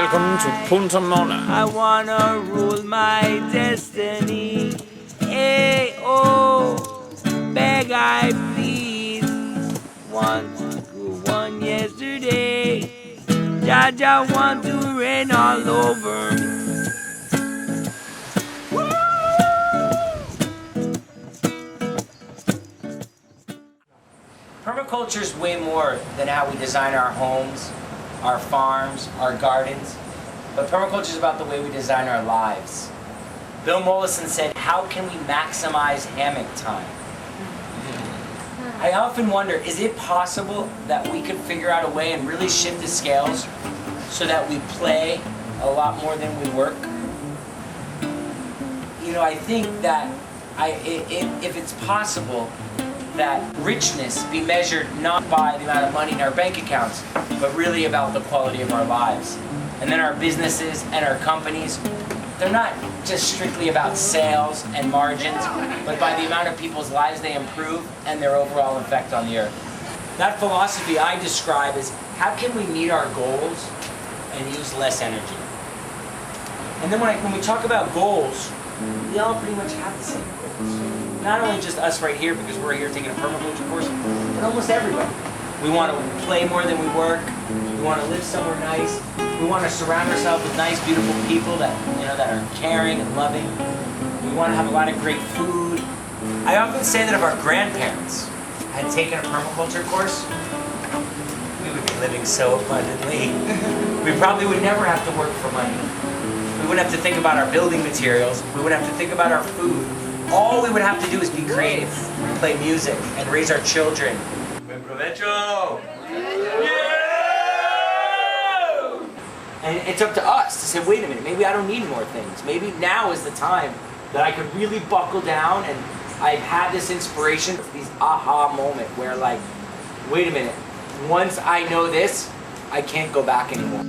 Welcome to Punta. I wanna rule my destiny. Hey, oh, beg I please. One good one yesterday. Jaja want to rain all over me. Permaculture is way more than how we design our homes, our farms, our gardens, but permaculture is about the way we design our lives. Bill Mollison said, how can we maximize hammock time? I often wonder, is it possible that we could figure out a way and really shift the scales so that we play a lot more than we work? You know, I think that if it's possible, that richness be measured not by the amount of money in our bank accounts, but really about the quality of our lives. And then our businesses and our companies, they're not just strictly about sales and margins, but by the amount of people's lives they improve and their overall effect on the earth. That philosophy I describe is, how can we meet our goals and use less energy? And then when we talk about goals, we all pretty much have the same goals. Not only just us right here, because we're here taking a permaculture course, but almost everybody. We want to play more than we work. We want to live somewhere nice. We want to surround ourselves with nice, beautiful people that that are caring and loving. We want to have a lot of great food. I often say that if our grandparents had taken a permaculture course, we would be living so abundantly. We probably would never have to work for money. We wouldn't have to think about our building materials. We wouldn't have to think about our food. All we would have to do is be creative, play music, and raise our children. Buen provecho! Yeah! And it's up to us to say, wait a minute, maybe I don't need more things. Maybe now is the time that I could really buckle down, and I've had this inspiration, this aha moment where, like, wait a minute, once I know this, I can't go back anymore.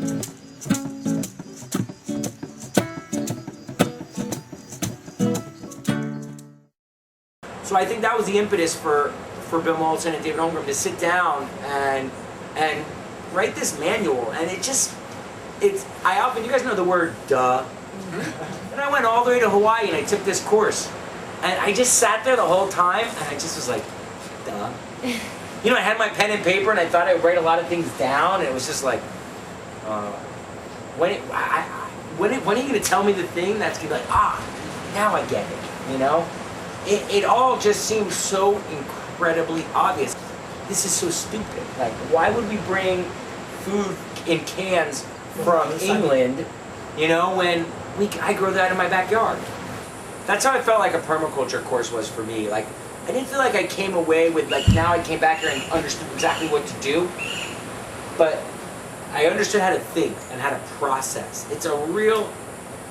So I think that was the impetus for Bill Mollison and David Holmgren to sit down and write this manual. And you guys know the word duh. And I went all the way to Hawaii and I took this course. And I just sat there the whole time and I just was like, duh. You know, I had my pen and paper and I thought I would write a lot of things down, and it was just like, when are you going to tell me the thing that's going to be like, now I get it, you know? It all just seems so incredibly obvious. This is so stupid. Like, why would we bring food in cans from England, when I grow that in my backyard? That's how I felt like a permaculture course was for me. Like, I didn't feel like I came away with, like, now I came back here and understood exactly what to do, but I understood how to think and how to process. It's a real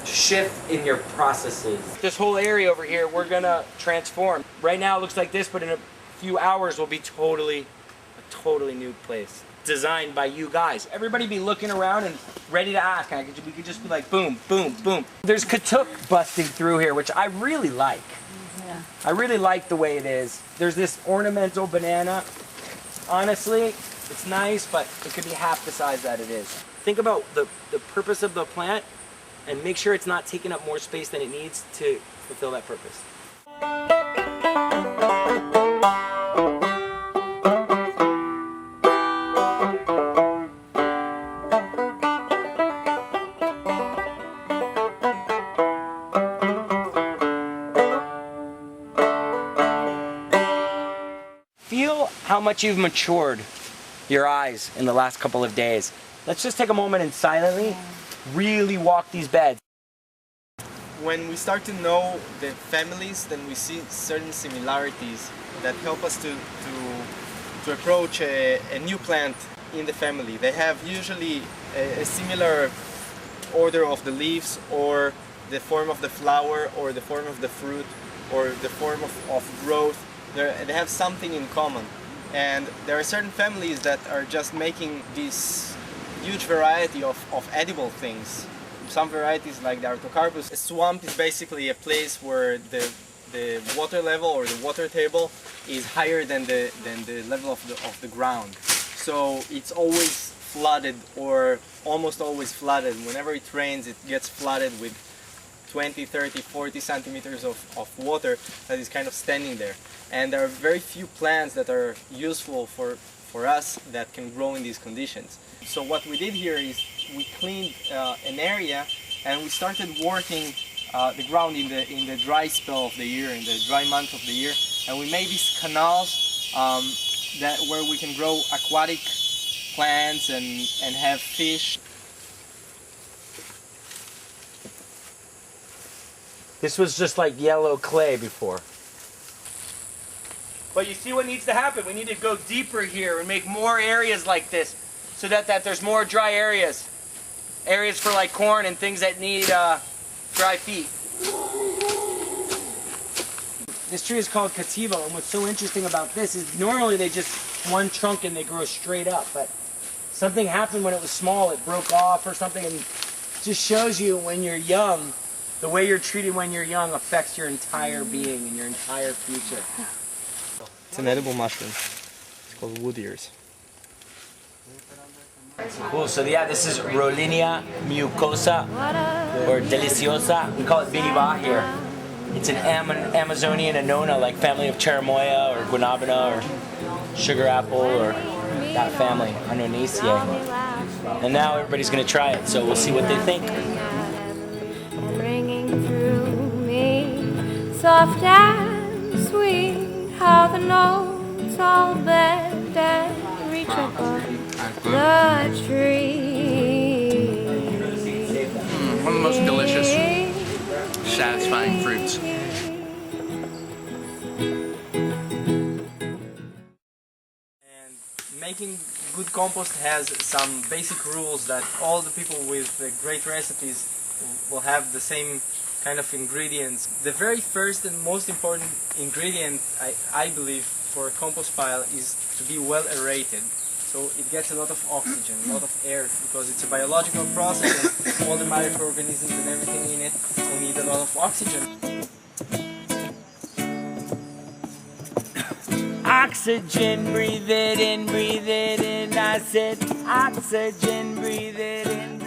shift in your processes. This whole area over here, we're gonna transform. Right now it looks like this, but in a few hours will be a totally new place. Designed by you guys. Everybody be looking around and ready to ask. We could just be like, boom, boom, boom. There's katuk busting through here, which I really like. Yeah. I really like the way it is. There's this ornamental banana. Honestly, it's nice, but it could be half the size that it is. Think about the purpose of the plant, and make sure it's not taking up more space than it needs to fulfill that purpose. Feel how much you've matured your eyes in the last couple of days. Let's just take a moment and silently really walk these beds. When we start to know the families, then we see certain similarities that help us to approach a new plant in the family. They have usually a similar order of the leaves, or the form of the flower, or the form of the fruit, or the form of growth. They have something in common. And there are certain families that are just making this huge variety of edible things. Some varieties, like the Artocarpus. A swamp is basically a place where the water level or the water table is higher than the level of the ground. So it's always flooded or almost always flooded. Whenever it rains, it gets flooded with 20, 30, 40 centimeters of water that is kind of standing there. And there are very few plants that are useful for us that can grow in these conditions. So what we did here is we cleaned an area and we started working the ground in the dry spell of the year, in the dry month of the year, and we made these canals where we can grow aquatic plants and have fish. This was just like yellow clay before. But you see what needs to happen? We need to go deeper here and make more areas like this so that there's more dry areas. Areas for like corn and things that need dry feet. This tree is called Cativo, and what's so interesting about this is normally they just one trunk and they grow straight up, but something happened when it was small, it broke off or something, and it just shows you when you're young, the way you're treated when you're young affects your entire being and your entire future. It's an edible mushroom. It's called wood ears. Cool, so yeah, this is Rollinia mucosa, or deliciosa. We call it bi-lingual here. It's an Amazonian annona, like family of cherimoya or guanabana or sugar apple or that family, Annonaceae. And now everybody's gonna try it, so we'll see what they think. Ringing through me, soft and sweet, how the notes all bend and reach above the tree. One of the most delicious, satisfying fruits. And making good compost has some basic rules that all the people with great recipes will have the same kind of ingredients. The very first and most important ingredient, I believe, for a compost pile is to be well aerated. So it gets a lot of oxygen, a lot of air, because it's a biological process and all the microorganisms and everything in it will need a lot of oxygen. Oxygen, breathe it in, I said oxygen, breathe it in.